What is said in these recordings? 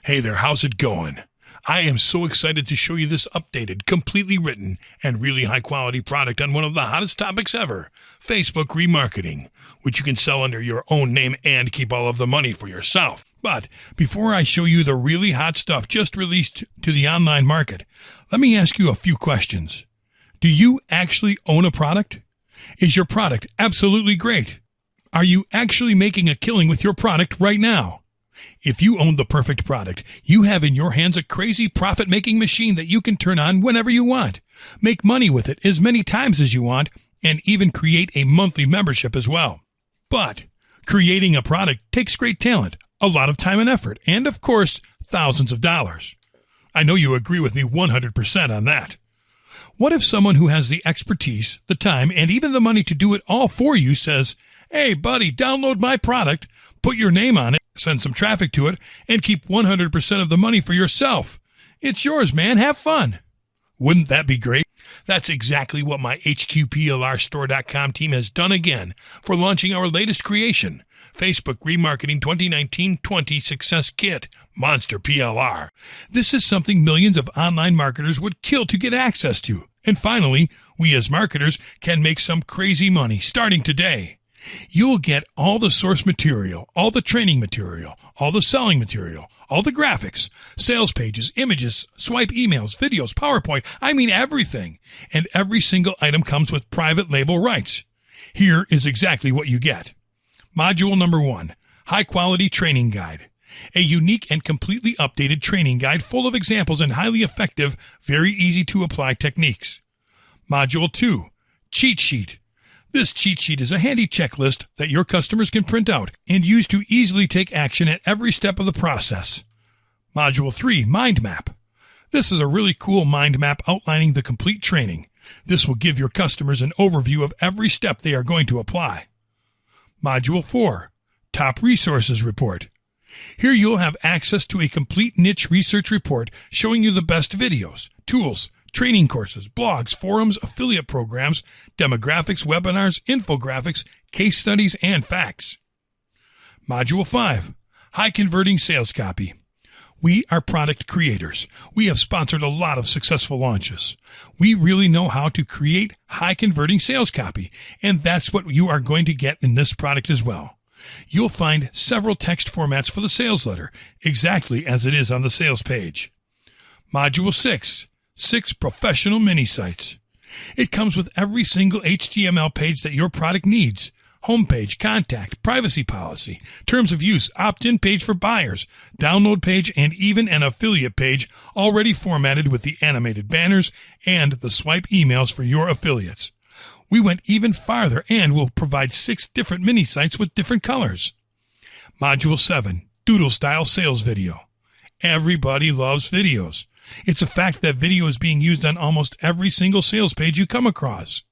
Hey there, how's it going? I am so excited to show you this updated, completely written, and really high-quality product on one of the hottest topics ever, Facebook remarketing, which you can sell under your own name and keep all of the money for yourself. But before I show you the really hot stuff just released to the online market, let me ask you a few questions. Do you actually own a product? Is your product absolutely great? Are you actually making a killing with your product right now? If you own the perfect product, you have in your hands a crazy profit-making machine that you can turn on whenever you want, make money with it as many times as you want, and even create a monthly membership as well. But creating a product takes great talent, a lot of time and effort, and of course, thousands of dollars. I know you agree with me 100% on that. What if someone who has the expertise, the time, and even the money to do it all for you says, "Hey, buddy, download my product, put your name on it, send some traffic to it, and keep 100% of the money for yourself. It's yours, man. Have fun." Wouldn't that be great? That's exactly what my HQPLRstore.com team has done again for launching our latest creation, Facebook Remarketing 2019-20 Success Kit, Monster PLR. This is something millions of online marketers would kill to get access to. And finally, we as marketers can make some crazy money starting today. You'll get all the source material, all the training material, all the selling material, all the graphics, sales pages, images, swipe emails, videos, PowerPoint, everything. And every single item comes with private label rights. Here is exactly what you get. Module number 1, High Quality Training Guide. A unique and completely updated training guide full of examples and highly effective, very easy to apply techniques. Module 2, Cheat Sheet. This cheat sheet is a handy checklist that your customers can print out and use to easily take action at every step of the process. Module 3, Mind Map. This is a really cool mind map outlining the complete training. This will give your customers an overview of every step they are going to apply. Module 4, Top Resources Report. Here you'll have access to a complete niche research report showing you the best videos, tools, training courses, blogs, forums, affiliate programs, demographics, webinars, infographics, case studies, and facts. Module 5, High Converting Sales Copy. We are product creators. We have sponsored a lot of successful launches. We really know how to create high converting sales copy, and that's what you are going to get in this product as well. You'll find several text formats for the sales letter, exactly as it is on the sales page. Module 6 professional mini sites. It comes with every single HTML page that your product needs. Homepage, contact, privacy policy, terms of use, opt-in page for buyers, download page, and even an affiliate page already formatted with the animated banners and the swipe emails for your affiliates. We went even farther and will provide 6 different mini sites with different colors. Module 7, Doodle Style Sales Video. Everybody loves videos. It's a fact that video is being used on almost every single sales page you come across.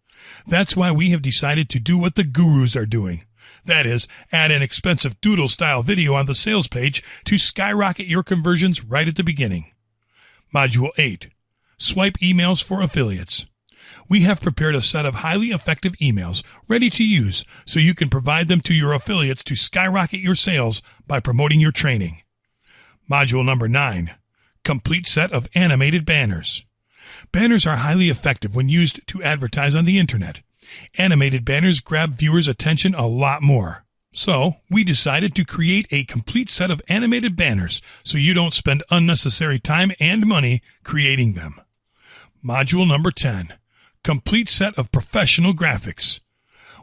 That's why we have decided to do what the gurus are doing. That is, add an expensive doodle-style video on the sales page to skyrocket your conversions right at the beginning. Module 8, Swipe Emails for Affiliates. We have prepared a set of highly effective emails ready to use so you can provide them to your affiliates to skyrocket your sales by promoting your training. Module number 9, Complete set of animated banners. Banners are highly effective when used to advertise on the internet. Animated banners grab viewers' attention a lot more. So, we decided to create a complete set of animated banners so you don't spend unnecessary time and money creating them. Module number 10, Complete set of professional graphics.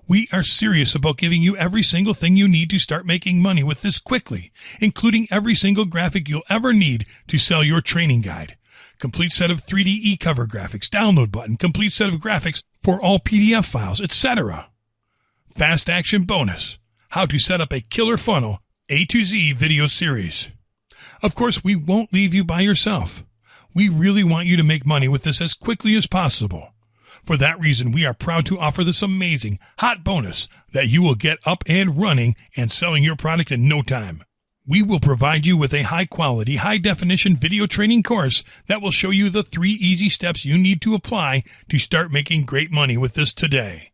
We are serious about giving you every single thing you need to start making money with this quickly, including every single graphic you'll ever need to sell your training guide. Complete set of 3D e-cover graphics, download button, complete set of graphics for all PDF files, etc. Fast action bonus, how to set up a killer funnel, A to Z video series. Of course, we won't leave you by yourself. We really want you to make money with this as quickly as possible. For that reason, we are proud to offer this amazing, hot bonus that you will get up and running and selling your product in no time. We will provide you with a high-quality, high-definition video training course that will show you the 3 easy steps you need to apply to start making great money with this today.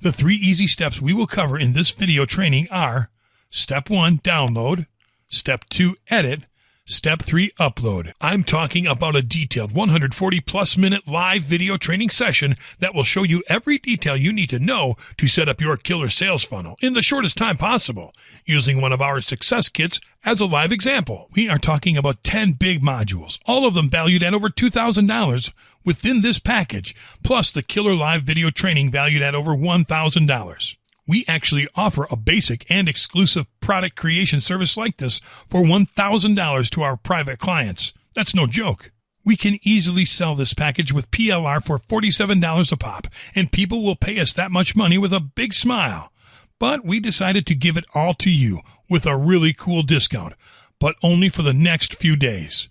The 3 easy steps we will cover in this video training are: Step 1, download. Step 2, edit. Step 3, upload. I'm talking about a detailed 140-plus minute live video training session that will show you every detail you need to know to set up your killer sales funnel in the shortest time possible, using one of our success kits as a live example. We are talking about 10 big modules, all of them valued at over $2,000 within this package, plus the killer live video training valued at over $1,000. We actually offer a basic and exclusive product creation service like this for $1,000 to our private clients. That's no joke. We can easily sell this package with PLR for $47 a pop, and people will pay us that much money with a big smile. But we decided to give it all to you with a really cool discount, but only for the next few days.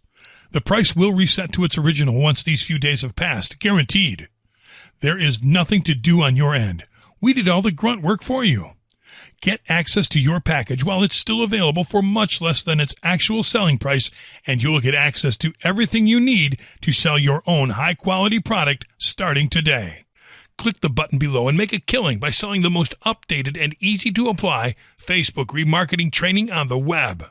The price will reset to its original once these few days have passed, guaranteed. There is nothing to do on your end. We did all the grunt work for you. Get access to your package while it's still available for much less than its actual selling price, and you'll get access to everything you need to sell your own high-quality product starting today. Click the button below and make a killing by selling the most updated and easy-to-apply Facebook remarketing training on the web.